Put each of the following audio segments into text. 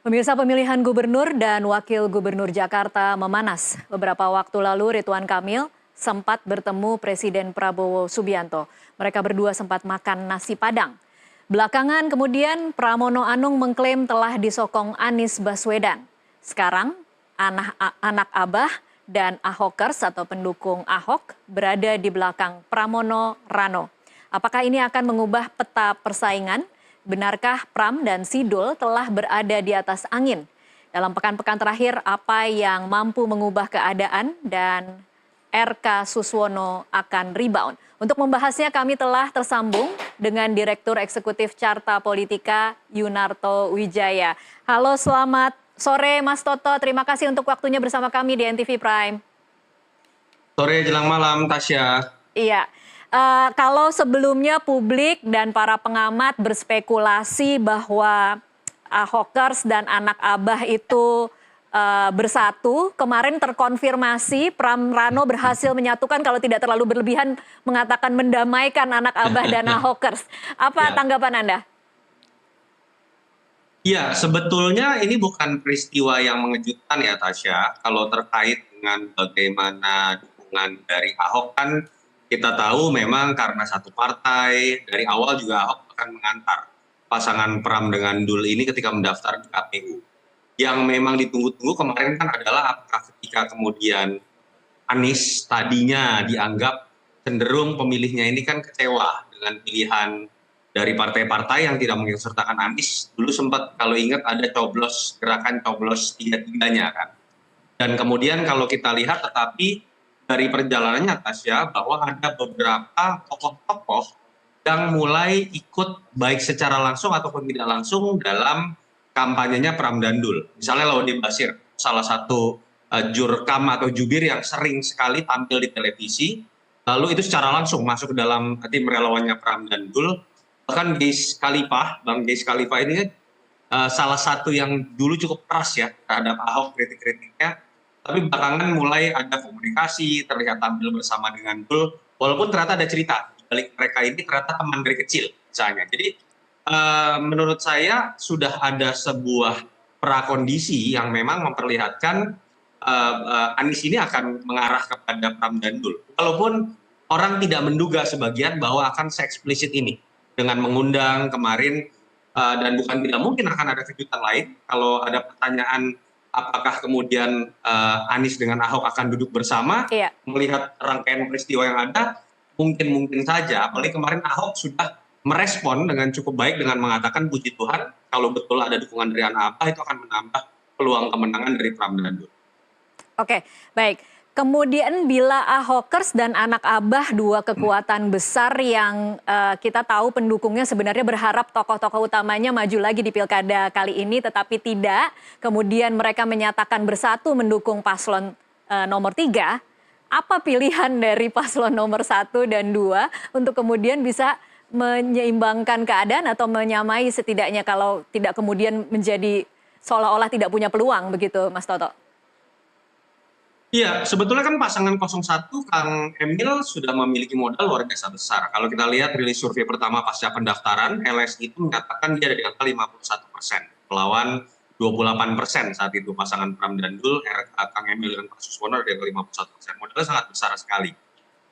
Pemirsa, pemilihan gubernur dan wakil gubernur Jakarta memanas. Beberapa waktu lalu Ridwan Kamil sempat bertemu Presiden Prabowo Subianto. Mereka berdua sempat makan nasi Padang. Belakangan kemudian Pramono Anung mengklaim telah disokong Anies Baswedan. Sekarang anak Abah dan Ahokers atau pendukung Ahok berada di belakang Pramono Rano. Apakah ini akan mengubah peta persaingan? Benarkah Pram dan Sidul telah berada di atas angin? Dalam pekan-pekan terakhir, apa yang mampu mengubah keadaan dan RK Suswono akan rebound? Untuk membahasnya kami telah tersambung dengan Direktur Eksekutif Carta Politika Yunarto Wijaya. Halo, selamat sore Mas Toto. Terima kasih untuk waktunya bersama kami di NTV Prime. Sore jelang malam, Tasya. Iya. Kalau sebelumnya publik dan para pengamat berspekulasi bahwa Ahokers dan anak Abah itu bersatu, kemarin terkonfirmasi Pram Rano berhasil menyatukan, kalau tidak terlalu berlebihan mengatakan mendamaikan anak Abah dan Ahokers. Apa tanggapan Anda? Ya, sebetulnya ini bukan peristiwa yang mengejutkan ya, Tasya. Kalau terkait dengan bagaimana dukungan dari Ahok kan kita tahu memang karena satu partai, dari awal juga Ahok akan mengantar pasangan Pram dengan Dul ini ketika mendaftar di KPU. Yang memang ditunggu-tunggu kemarin kan adalah apakah ketika kemudian Anies tadinya dianggap cenderung pemilihnya ini kan kecewa dengan pilihan dari partai-partai yang tidak mengikutsertakan Anies. Dulu sempat kalau ingat ada gerakan coblos tiga-tiganya kan. Dan kemudian kalau kita lihat tetapi dari perjalanannya Tasya bahwa ada beberapa tokoh-tokoh yang mulai ikut baik secara langsung ataupun tidak langsung dalam kampanyenya Pram dan Dul. Misalnya Laude Bashir, salah satu jurkam atau jubir yang sering sekali tampil di televisi, lalu itu secara langsung masuk ke dalam tim relawannya Pram dan Dul. Bahkan Geis Khalifah, Bang Geis Khalifah ini salah satu yang dulu cukup keras ya terhadap Ahok kritik-kritiknya, tapi belakangan mulai ada komunikasi, terlihat tampil bersama dengan Dul, walaupun ternyata ada cerita di balik mereka ini ternyata teman dari kecil misalnya. Jadi menurut saya sudah ada sebuah prakondisi yang memang memperlihatkan Anies ini akan mengarah kepada Pram dan Dul. Walaupun orang tidak menduga sebagian bahwa akan se-eksplisit ini dengan mengundang kemarin dan bukan tidak mungkin akan ada kejutan lain kalau ada pertanyaan apakah kemudian Anies dengan Ahok akan duduk bersama. Iya. Melihat rangkaian peristiwa yang ada mungkin saja, apalagi kemarin Ahok sudah merespon dengan cukup baik dengan mengatakan puji Tuhan kalau betul ada dukungan dari anak Abah itu akan menambah peluang kemenangan dari Pram dan Dul. Oke, baik. Kemudian bila Ahokers dan anak Abah dua kekuatan besar yang kita tahu pendukungnya sebenarnya berharap tokoh-tokoh utamanya maju lagi di pilkada kali ini, tetapi tidak. Kemudian mereka menyatakan bersatu mendukung paslon nomor 3. Apa pilihan dari paslon nomor 1 dan 2 untuk kemudian bisa menyeimbangkan keadaan atau menyamai setidaknya kalau tidak kemudian menjadi seolah-olah tidak punya peluang begitu, Mas Toto? Iya, sebetulnya kan pasangan 01 Kang Emil sudah memiliki modal luar biasa besar. Kalau kita lihat rilis survei pertama pasca pendaftaran, LSI itu menyatakan dia ada di angka 51%, melawan 28% saat itu pasangan Pram dan Dul, Kang Emil dengan Pak Suswono ada di angka 51%. Modalnya sangat besar sekali.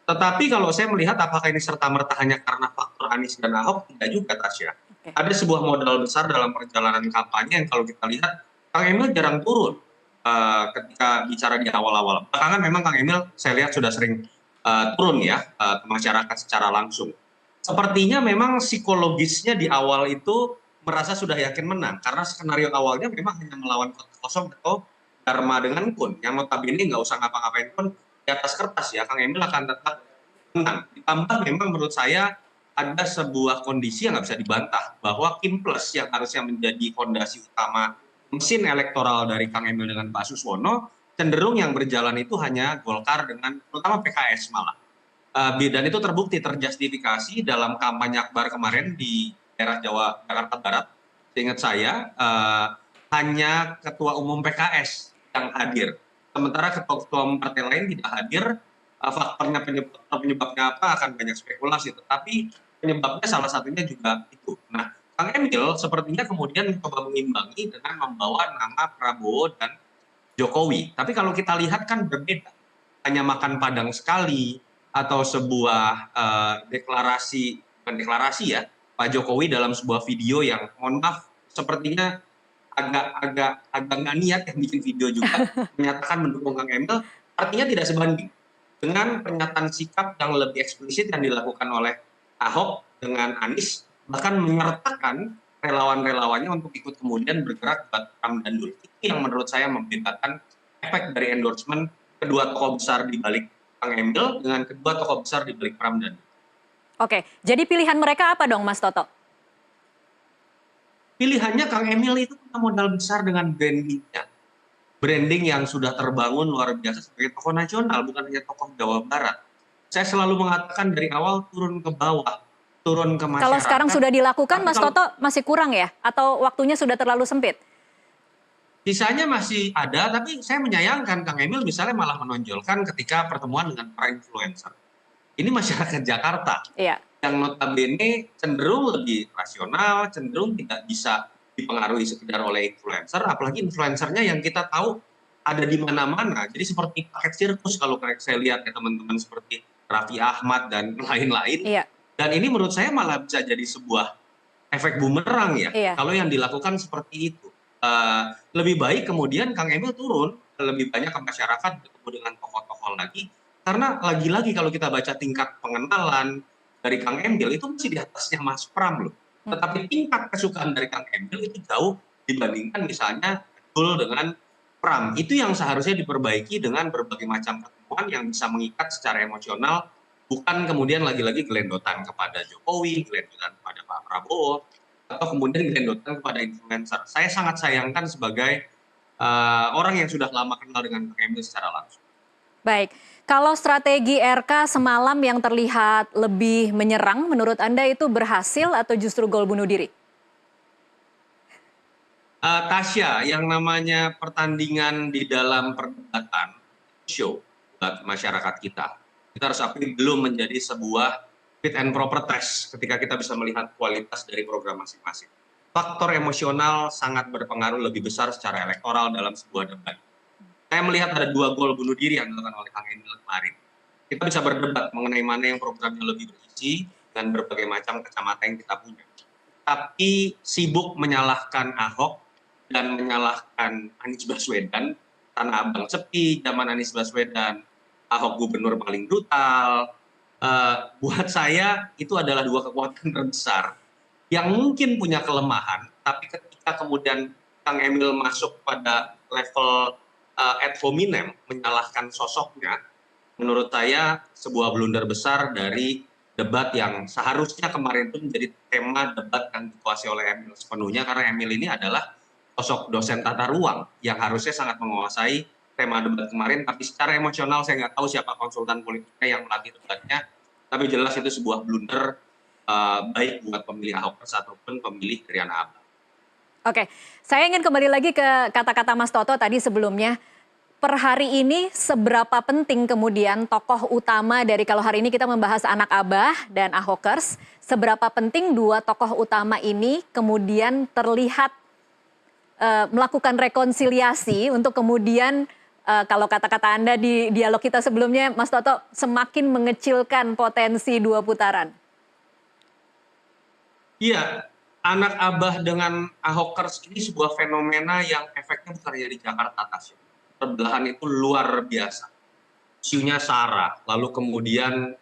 Tetapi kalau saya melihat apakah ini serta-merta hanya karena faktor Anies dan Ahok, tidak juga Tasya. Ada sebuah modal besar dalam perjalanan kampanye yang kalau kita lihat, Kang Emil jarang turun ketika bicara di awal-awal. Belakangan memang Kang Emil saya lihat sudah sering turun ya ke masyarakat secara langsung. Sepertinya memang psikologisnya di awal itu merasa sudah yakin menang karena skenario awalnya memang hanya melawan kota kosong atau Dharma dengan Kun yang notabene nggak usah ngapa-ngapain pun di atas kertas ya Kang Emil akan tetap menang. Ditambah memang menurut saya ada sebuah kondisi yang nggak bisa dibantah bahwa Kim Plus yang harusnya menjadi fondasi utama mesin elektoral dari Kang Emil dengan Pak Suswono cenderung yang berjalan itu hanya Golkar dengan terutama PKS malah. Dan itu terbukti terjustifikasi dalam kampanye Akbar kemarin di daerah Jakarta Barat. Seingat saya hanya Ketua Umum PKS yang hadir. Sementara ketua-ketua umum partai lain tidak hadir. Faktornya penyebabnya apa akan banyak spekulasi. Tetapi penyebabnya salah satunya juga itu. Nah, Kang Emil sepertinya kemudian mencoba mengimbangi dengan membawa nama Prabowo dan Jokowi. Tapi kalau kita lihat kan berbeda. Hanya makan Padang sekali atau sebuah deklarasi, bukan deklarasi ya, Pak Jokowi dalam sebuah video yang mohon maaf sepertinya agak nggak niat yang bikin video juga menyatakan mendukung Kang Emil, artinya tidak sebanding dengan pernyataan sikap yang lebih eksplisit yang dilakukan oleh Ahok dengan Anies, bahkan menyertakan relawan-relawannya untuk ikut kemudian bergerak buat Pram dan Dul. Itu yang menurut saya membedakan efek dari endorsement kedua tokoh besar di balik Kang Emil dengan kedua tokoh besar di balik Pram dan Dul. Oke, jadi pilihan mereka apa dong Mas Toto? Pilihannya Kang Emil itu punya modal besar dengan brandingnya. Branding yang sudah terbangun luar biasa sebagai tokoh nasional, bukan hanya tokoh Jawa Barat. Saya selalu mengatakan dari awal turun ke bawah, turun ke masyarakat. Kalau sekarang sudah dilakukan, Tapi Mas Toto masih kurang ya? Atau waktunya sudah terlalu sempit? sisanya masih ada, tapi saya menyayangkan Kang Emil misalnya malah menonjolkan ketika pertemuan dengan para influencer. Ini masyarakat Jakarta Iya. yang notabene cenderung lebih rasional, cenderung tidak bisa dipengaruhi sekedar oleh influencer, apalagi influencernya yang kita tahu ada di mana-mana. Jadi seperti paket sirkus kalau saya lihat ya teman-teman, seperti Raffi Ahmad dan lain-lain. Iya. Dan ini menurut saya malah bisa jadi sebuah efek bumerang ya, Iya. kalau yang dilakukan seperti itu. Lebih baik kemudian Kang Emil turun lebih banyak ke masyarakat, bertemu dengan tokoh-tokoh lagi, karena lagi-lagi kalau kita baca tingkat pengenalan dari Kang Emil itu masih di atasnya Mas Pram loh. Tetapi tingkat kesukaan dari Kang Emil itu jauh dibandingkan misalnya Dul dengan Pram. Itu yang seharusnya diperbaiki dengan berbagai macam pertemuan yang bisa mengikat secara emosional, bukan kemudian lagi-lagi gelendotan kepada Jokowi, gelendotan kepada Pak Prabowo, atau kemudian gelendotan kepada influencer. Saya sangat sayangkan sebagai orang yang sudah lama kenal dengan Kang Emil secara langsung. Baik, kalau strategi RK semalam yang terlihat lebih menyerang, menurut Anda itu berhasil atau justru gol bunuh diri? Tasya, yang namanya pertandingan di dalam perdebatan, show buat masyarakat kita harus akui belum menjadi sebuah fit and proper test ketika kita bisa melihat kualitas dari program masing-masing. Faktor emosional sangat berpengaruh lebih besar secara elektoral dalam sebuah debat. Saya melihat ada 2 gol bunuh diri yang dilakukan oleh Kang Emil kemarin. Kita bisa berdebat mengenai mana yang programnya lebih berisi dengan berbagai macam kacamata yang kita punya. Tapi sibuk menyalahkan Ahok dan menyalahkan Anies Baswedan, Tanah Abang sepi, zaman Anies Baswedan, Ahok gubernur paling brutal. Buat saya itu adalah 2 kekuatan terbesar yang mungkin punya kelemahan, tapi ketika kemudian Kang Emil masuk pada level ad hominem, menyalahkan sosoknya, menurut saya sebuah blunder besar dari debat yang seharusnya kemarin itu menjadi tema debat yang dikuasai oleh Emil sepenuhnya, karena Emil ini adalah sosok dosen tata ruang yang harusnya sangat menguasai tema debat kemarin, tapi secara emosional saya nggak tahu siapa konsultan politiknya yang melatih debatnya, tapi jelas itu sebuah blunder baik buat pemilih Ahokers ataupun pemilih dari Tanah Abang. Oke, saya ingin kembali lagi ke kata-kata Mas Toto tadi sebelumnya. Per hari ini seberapa penting kemudian tokoh utama dari, kalau hari ini kita membahas anak Abah dan Ahokers, seberapa penting 2 tokoh utama ini kemudian terlihat melakukan rekonsiliasi untuk kemudian kalau kata-kata Anda di dialog kita sebelumnya, Mas Toto, semakin mengecilkan potensi 2 putaran? Iya, anak Abah dengan Ahokers ini sebuah fenomena yang efeknya bukan hanya di Jakarta, Tasya. Perbelahan itu luar biasa. Isunya sara, lalu kemudian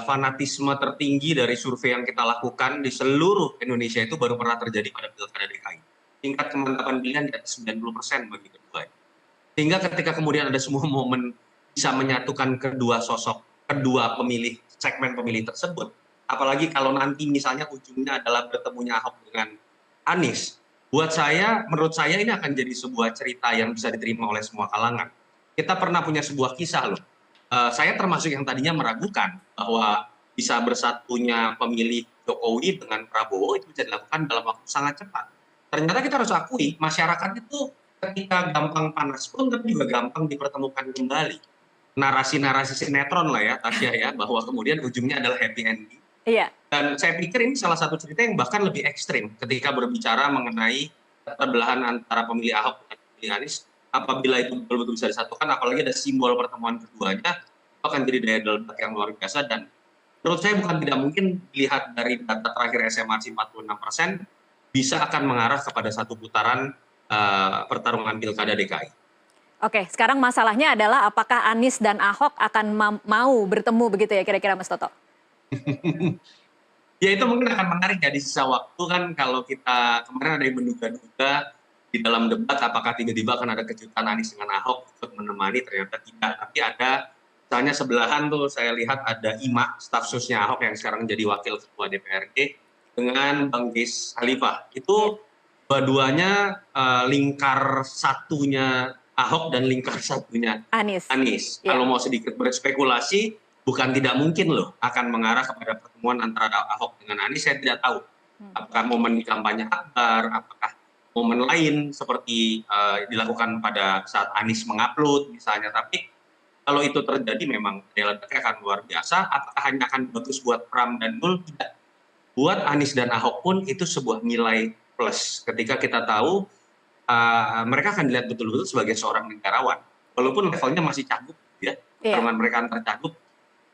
fanatisme tertinggi dari survei yang kita lakukan di seluruh Indonesia itu baru pernah terjadi pada Pilkada DKI. Tingkat kemantapan pilihan di atas 90% bagi kedua. Sehingga ketika kemudian ada semua momen bisa menyatukan kedua sosok, kedua pemilih, segmen pemilih tersebut, apalagi kalau nanti misalnya ujungnya adalah bertemunya Ahok dengan Anies, buat saya, menurut saya ini akan jadi sebuah cerita yang bisa diterima oleh semua kalangan. Kita pernah punya sebuah kisah loh, saya termasuk yang tadinya meragukan bahwa bisa bersatunya pemilih Jokowi dengan Prabowo itu bisa dilakukan dalam waktu sangat cepat. Ternyata kita harus akui, masyarakat itu ketika gampang panas pun tapi juga gampang dipertemukan kembali. Narasi-narasi sinetron lah ya, Tasya ya, bahwa kemudian ujungnya adalah happy ending. Iya. Dan saya pikir ini salah satu cerita yang bahkan lebih ekstrim ketika berbicara mengenai keterbelahan antara pemilih Ahok dan pemilih Anies. Apabila itu betul-betul bisa disatukan, apalagi ada simbol pertemuan keduanya, itu akan jadi daya ledak yang luar biasa. Dan menurut saya bukan tidak mungkin dilihat dari data terakhir SMRC 46%, bisa akan mengarah kepada satu putaran pertarungan pilkada DKI. Oke, sekarang masalahnya adalah apakah Anies dan Ahok akan mau bertemu begitu ya kira-kira Mas Toto? Ya itu mungkin akan menarik ya di sisa waktu kan, kalau kita kemarin ada yang menduga-duga di dalam debat apakah tiba-tiba akan ada kejutan Anies dengan Ahok untuk menemani, ternyata tidak. Tapi ada misalnya sebelahan tuh saya lihat ada Ima, staf susnya Ahok yang sekarang jadi wakil ketua DPRD, dengan Bang Gis Khalifah. Itu dua-duanya lingkar satunya Ahok dan lingkar satunya Anies. Anies. Ya. Kalau mau sedikit berspekulasi, bukan tidak mungkin loh akan mengarah kepada pertemuan antara Ahok dengan Anies. Saya tidak tahu apakah momen di kampanye Akbar, apakah momen lain seperti dilakukan pada saat Anies mengupload misalnya. Tapi kalau itu terjadi memang daya ledaknya akan luar biasa. Apakah hanya akan bagus buat Pram dan Nul? Tidak. Buat Anies dan Ahok pun itu sebuah nilai plus ketika kita tahu mereka akan dilihat betul-betul sebagai seorang negarawan. Walaupun levelnya masih cakup ya, pertarungan mereka antar cakup,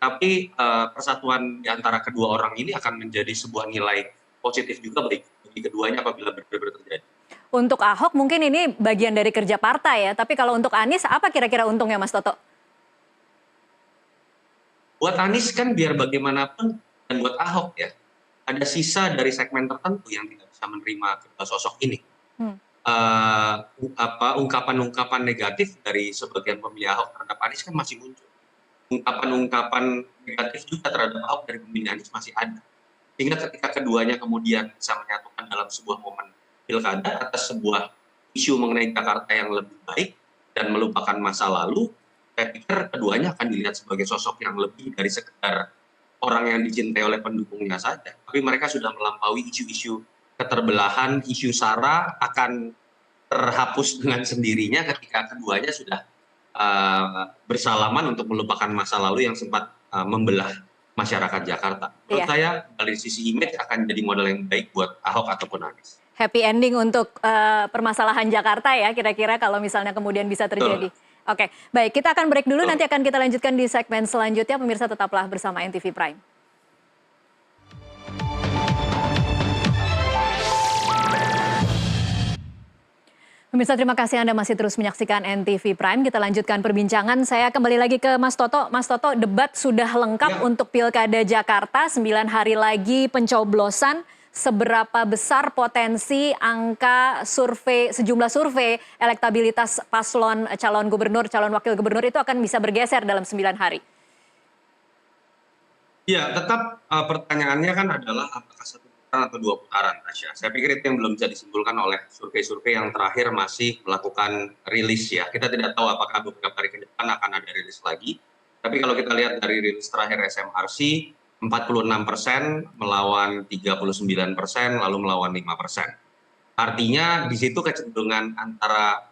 tapi persatuan di antara kedua orang ini akan menjadi sebuah nilai positif juga bagi keduanya apabila benar-benar terjadi. Untuk Ahok mungkin ini bagian dari kerja partai ya, tapi kalau untuk Anies apa kira-kira untungnya Mas Toto? Buat Anies kan biar bagaimanapun, dan buat Ahok ya, ada sisa dari segmen tertentu yang tidak bisa menerima kedua sosok ini. Ungkapan-ungkapan negatif dari sebagian pemilih Ahok terhadap Anies kan masih muncul. Ungkapan-ungkapan negatif juga terhadap Ahok dari pemilih Anies masih ada. Sehingga ketika keduanya kemudian bisa menyatukan dalam sebuah momen pilkada atas sebuah isu mengenai Jakarta yang lebih baik dan melupakan masa lalu, saya pikir keduanya akan dilihat sebagai sosok yang lebih dari sekedar orang yang dicintai oleh pendukungnya saja. Tapi mereka sudah melampaui isu-isu keterbelahan, isu SARA akan terhapus dengan sendirinya ketika keduanya sudah bersalaman untuk melupakan masa lalu yang sempat membelah masyarakat Jakarta. Menurut saya dari sisi image akan jadi modal yang baik buat Ahok ataupun Anies. Happy ending untuk permasalahan Jakarta ya kira-kira kalau misalnya kemudian bisa terjadi. Oke, baik kita akan break dulu, nanti akan kita lanjutkan di segmen selanjutnya. Pemirsa tetaplah bersama NTV Prime. Pemirsa, terima kasih Anda masih terus menyaksikan NTV Prime. Kita lanjutkan perbincangan. Saya kembali lagi ke Mas Toto. Mas Toto, debat sudah lengkap untuk Pilkada Jakarta. 9 hari lagi pencoblosan. Seberapa besar potensi angka survei, sejumlah survei elektabilitas paslon calon gubernur, calon wakil gubernur itu akan bisa bergeser dalam 9 hari? Ya, tetap pertanyaannya kan adalah apakah satu putaran atau dua putaran, Tasya. Saya pikir itu yang belum bisa disimpulkan oleh survei-survei yang terakhir masih melakukan rilis ya. Kita tidak tahu apakah beberapa hari ke depan akan ada rilis lagi. Tapi kalau kita lihat dari rilis terakhir SMRC, 46% melawan 39%, lalu melawan 5%. Artinya di situ kecenderungan antara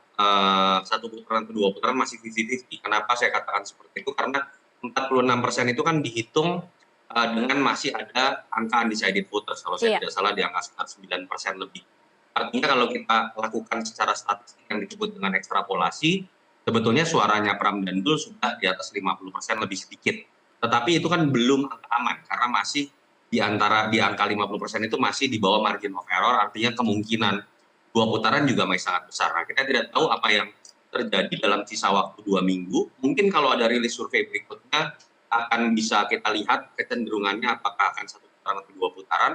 satu putaran atau dua putaran masih 50-50. Kenapa saya katakan seperti itu? Karena 46% itu kan dihitung dengan masih ada angka undecided voters, kalau saya tidak salah di angka sekitar 9% lebih. Artinya kalau kita lakukan secara statistik yang disebut dengan ekstrapolasi, sebetulnya suaranya Pram dan Nul sudah di atas 50% lebih sedikit. Tetapi itu kan belum angka aman, karena masih di angka 50% itu masih di bawah margin of error, artinya kemungkinan dua putaran juga masih sangat besar. Nah, kita tidak tahu apa yang terjadi dalam sisa waktu 2 minggu. Mungkin kalau ada rilis survei berikutnya akan bisa kita lihat kecenderungannya apakah akan satu putaran atau dua putaran,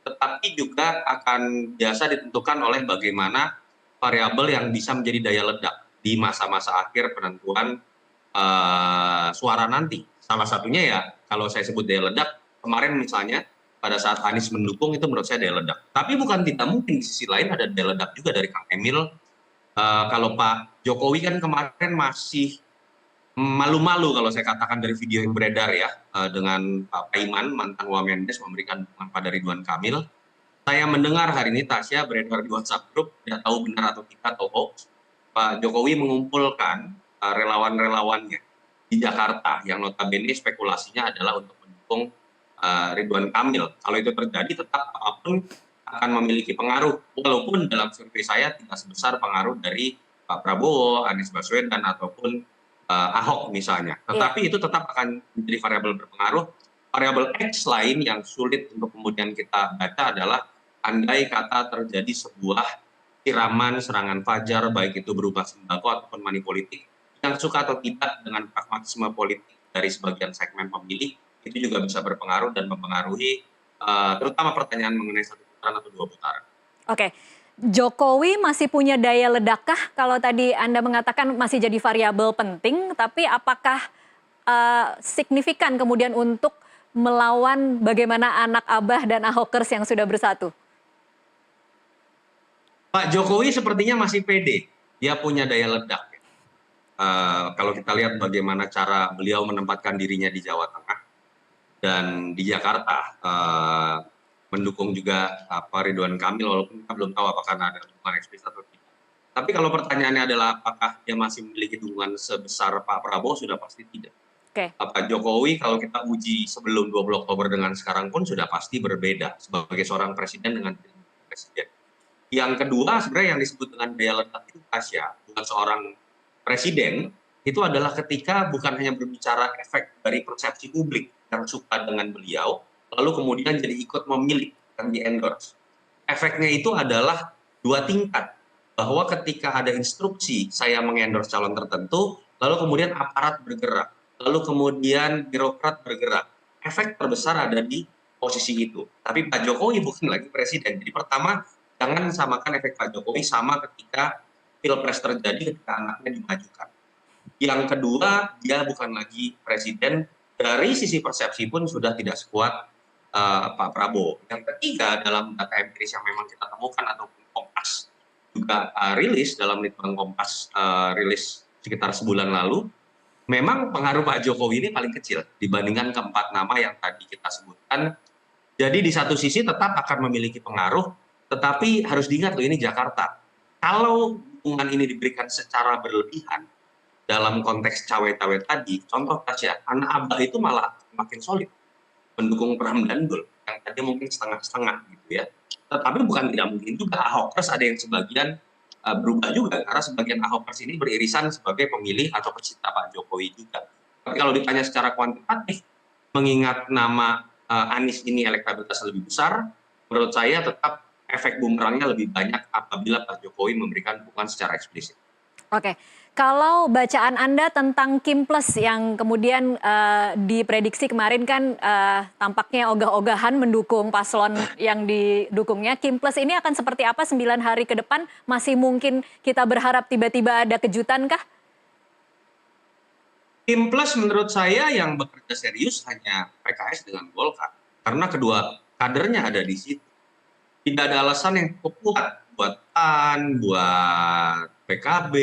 tetapi juga akan biasa ditentukan oleh bagaimana variabel yang bisa menjadi daya ledak di masa-masa akhir penentuan suara nanti. Salah satunya ya kalau saya sebut daya ledak, kemarin misalnya pada saat Anies mendukung itu menurut saya daya ledak. Tapi bukan tidak mungkin di sisi lain ada daya ledak juga dari Kang Emil. Kalau Pak Jokowi kan kemarin masih malu-malu kalau saya katakan dari video yang beredar ya, dengan Pak Paiman, mantan Wamendes memberikan dukungan pada Ridwan Kamil. Saya mendengar hari ini Tasya beredar di WhatsApp grup, tidak tahu benar atau tidak atau hoax, Pak Jokowi mengumpulkan relawan-relawannya di Jakarta yang notabene spekulasinya adalah untuk mendukung Ridwan Kamil. Kalau itu terjadi tetap apapun akan memiliki pengaruh, walaupun dalam survei saya tidak sebesar pengaruh dari Pak Prabowo, Anies Baswedan, ataupun Ahok misalnya. Iya. Tetapi itu tetap akan menjadi variabel berpengaruh. Variabel X lain yang sulit untuk kemudian kita baca adalah andai kata terjadi sebuah siraman serangan fajar, baik itu berupa sembako ataupun money politik, yang suka atau tidak dengan pragmatisme politik dari sebagian segmen pemilih, itu juga bisa berpengaruh dan mempengaruhi terutama pertanyaan mengenai satu putaran atau dua putaran. Oke, Jokowi masih punya daya ledakkah? Kalau tadi Anda mengatakan masih jadi variabel penting, tapi apakah signifikan kemudian untuk melawan bagaimana anak Abah dan Ahokers yang sudah bersatu? Pak Jokowi sepertinya masih pede, dia punya daya ledak. Kalau kita lihat bagaimana cara beliau menempatkan dirinya di Jawa Tengah dan di Jakarta, mendukung juga Ridwan Kamil, walaupun kita belum tahu apakah ada dukungan eksplisit atau tidak. Tapi kalau pertanyaannya adalah apakah dia masih memiliki dukungan sebesar Pak Prabowo, sudah pasti tidak. Oke. Pak Jokowi kalau kita uji sebelum 20 Oktober dengan sekarang pun sudah pasti berbeda sebagai seorang presiden dengan presiden. Yang kedua sebenarnya yang disebut dengan daya ledak itu Tasya, buat seorang presiden itu adalah ketika bukan hanya berbicara efek dari persepsi publik yang suka dengan beliau, lalu kemudian jadi ikut memilih dan di-endorse. Efeknya itu adalah dua tingkat, bahwa ketika ada instruksi saya mengendorse calon tertentu, lalu kemudian aparat bergerak, lalu kemudian birokrat bergerak. Efek terbesar ada di posisi itu. Tapi Pak Jokowi bukan lagi presiden. Jadi pertama, jangan samakan efek Pak Jokowi sama ketika Pilpres terjadi ketika anaknya dimajukan. Yang kedua, dia bukan lagi presiden, dari sisi persepsi pun sudah tidak sekuat Pak Prabowo. Yang ketiga, dalam data empiris yang memang kita temukan ataupun Kompas juga rilis dalam litbang Kompas rilis sekitar sebulan lalu, memang pengaruh Pak Jokowi ini paling kecil dibandingkan keempat nama yang tadi kita sebutkan. Jadi di satu sisi tetap akan memiliki pengaruh, tetapi harus diingat loh ini Jakarta. Kalau dukungan ini diberikan secara berlebihan, dalam konteks cawe-cawe tadi, contoh saja, anak Abah itu malah makin solid mendukung Pram dan Dul, yang tadi mungkin setengah-setengah gitu ya. Tetapi bukan tidak mungkin juga Ahokers ada yang sebagian berubah juga, karena sebagian Ahokers ini beririsan sebagai pemilih atau pecinta Pak Jokowi juga. Tapi kalau ditanya secara kuantitatif, mengingat nama Anies ini elektabilitas lebih besar, menurut saya tetap efek bumerangnya lebih banyak apabila Pak Jokowi memberikan dukungan secara eksplisit. Oke, kalau bacaan Anda tentang Kim Plus yang kemudian diprediksi kemarin kan tampaknya ogah-ogahan mendukung paslon yang didukungnya. Kim Plus ini akan seperti apa 9 hari ke depan? Masih mungkin kita berharap tiba-tiba ada kejutan kah? Kim Plus menurut saya yang bekerja serius hanya PKS dengan Golkar. Karena kedua kadernya ada di situ. Tidak ada alasan yang cukup kuat buat PAN, buat PKB,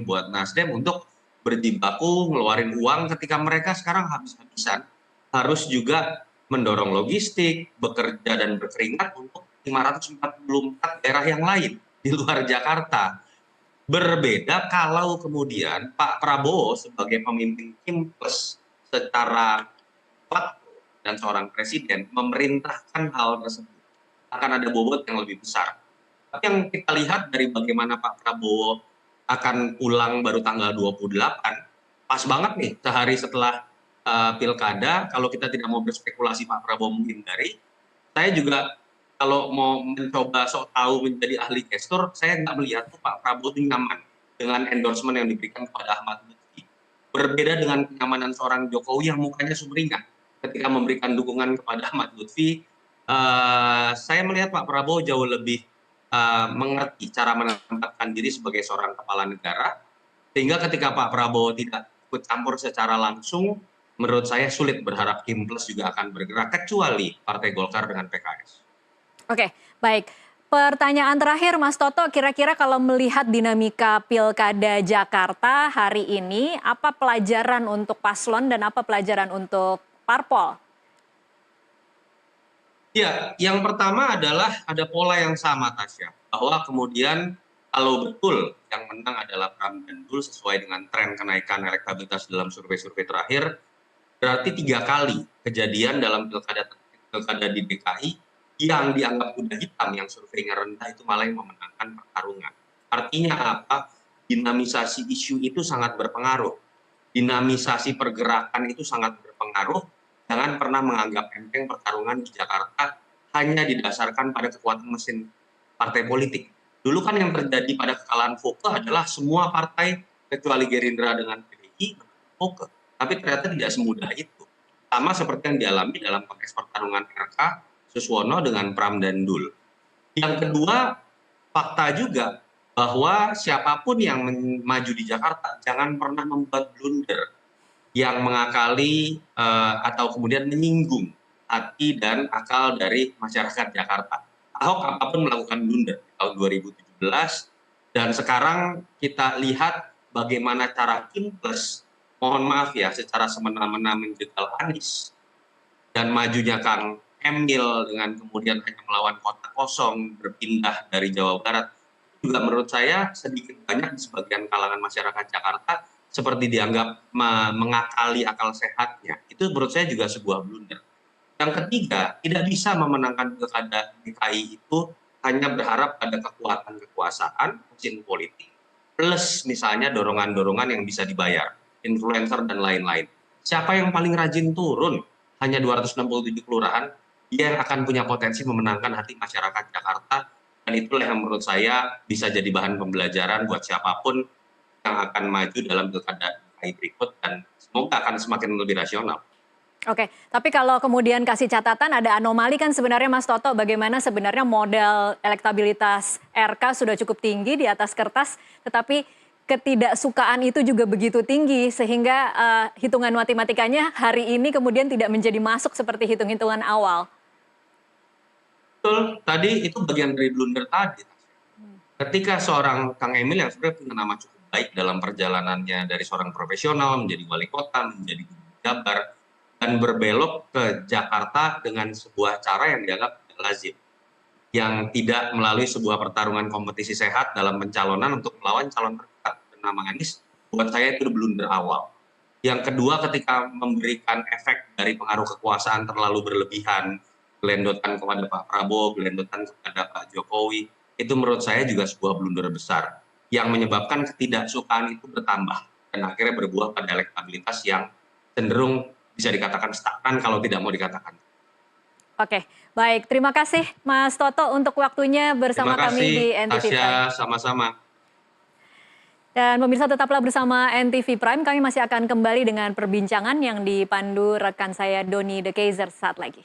buat Nasdem untuk berjibaku ngeluarin uang ketika mereka sekarang habis-habisan harus juga mendorong logistik, bekerja dan berkeringat untuk 544 daerah yang lain di luar Jakarta. Berbeda kalau kemudian Pak Prabowo sebagai pemimpin Kim Plus secara fakta dan seorang presiden memerintahkan hal tersebut, akan ada bobot yang lebih besar. Tapi yang kita lihat dari bagaimana Pak Prabowo akan pulang baru tanggal 28, pas banget nih sehari setelah pilkada. Kalau kita tidak mau berspekulasi Pak Prabowo menghindari, saya juga kalau mau mencoba sok tahu menjadi ahli gestur, saya nggak melihat tuh Pak Prabowo itu nyaman dengan endorsement yang diberikan kepada Ahmad Lutfi. Berbeda dengan kenyamanan seorang Jokowi yang mukanya sumringah ketika memberikan dukungan kepada Ahmad Lutfi. Saya melihat Pak Prabowo jauh lebih mengerti cara menempatkan diri sebagai seorang kepala negara, sehingga ketika Pak Prabowo tidak ikut campur secara langsung, menurut saya sulit berharap Kim Plus juga akan bergerak, kecuali Partai Golkar dengan PKS. Oke, baik. Pertanyaan terakhir Mas Toto, kira-kira kalau melihat dinamika Pilkada Jakarta hari ini, apa pelajaran untuk paslon dan apa pelajaran untuk parpol? Ya, yang pertama adalah ada pola yang sama Tasya, bahwa kemudian kalau betul yang menang adalah Pram dan Dul sesuai dengan tren kenaikan elektabilitas dalam survei-survei terakhir, berarti 3 kali kejadian dalam pilkada pilkada di DKI yang dianggap kuda hitam, yang surveinya rendah itu malah yang memenangkan pertarungan. Artinya apa? Dinamisasi isu itu sangat berpengaruh. Dinamisasi pergerakan itu sangat berpengaruh. Jangan pernah menganggap enteng pertarungan di Jakarta hanya didasarkan pada kekuatan mesin partai politik. Dulu kan yang terjadi pada kekalahan Foke adalah semua partai kecuali Gerindra dengan PDI Foke. Tapi ternyata tidak semudah itu. Sama seperti yang dialami dalam konteks pertarungan RK Suswono dengan Pram dan Dul. Yang kedua, fakta juga bahwa siapapun yang maju di Jakarta jangan pernah membuat blunder yang mengakali atau kemudian menyinggung hati dan akal dari masyarakat Jakarta. Ahok apapun melakukan blunder di tahun 2017 dan sekarang kita lihat bagaimana cara Plus, mohon maaf ya, secara semena-mena menjegal Anies dan majunya Kang Emil dengan kemudian hanya melawan kota kosong berpindah dari Jawa Barat juga menurut saya sedikit banyak di sebagian kalangan masyarakat Jakarta seperti dianggap mengakali akal sehatnya. Itu menurut saya juga sebuah blunder. Yang ketiga, tidak bisa memenangkan pilkada DKI itu hanya berharap pada kekuatan kekuasaan, mesin politik, plus misalnya dorongan-dorongan yang bisa dibayar, influencer dan lain-lain. Siapa yang paling rajin turun? Hanya 267 kelurahan, dia yang akan punya potensi memenangkan hati masyarakat Jakarta, dan itulah yang menurut saya bisa jadi bahan pembelajaran buat siapapun yang akan maju dalam pilkada DKI berikut, dan semoga akan semakin lebih rasional. Oke, tapi kalau kemudian kasih catatan ada anomali kan sebenarnya Mas Toto, bagaimana sebenarnya modal elektabilitas RK sudah cukup tinggi di atas kertas, tetapi ketidaksukaan itu juga begitu tinggi sehingga hitungan matematikanya hari ini kemudian tidak menjadi masuk seperti hitung-hitungan awal. Betul, tadi itu bagian dari blunder tadi. Ketika seorang Kang Emil yang sebenarnya punya nama cukup baik dalam perjalanannya dari seorang profesional menjadi wali kota, menjadi gubernur Jabar, dan berbelok ke Jakarta dengan sebuah cara yang dianggap tidak lazim, yang tidak melalui sebuah pertarungan kompetisi sehat dalam pencalonan untuk melawan calon terdekat bernama Anies, buat saya itu blunder awal. Yang kedua, ketika memberikan efek dari pengaruh kekuasaan terlalu berlebihan, gelendotan kepada Pak Prabowo, gelendotan kepada Pak Jokowi, itu menurut saya juga sebuah blunder besar yang menyebabkan ketidaksukaan itu bertambah dan akhirnya berbuah pada elektabilitas yang cenderung bisa dikatakan stagnan kalau tidak mau dikatakan. Oke, baik. Terima kasih Mas Toto untuk waktunya bersama kami di NTV Prime. Terima kasih, Tasya, sama-sama. Dan pemirsa tetaplah bersama NTV Prime, kami masih akan kembali dengan perbincangan yang dipandu rekan saya Doni De Keizer saat lagi.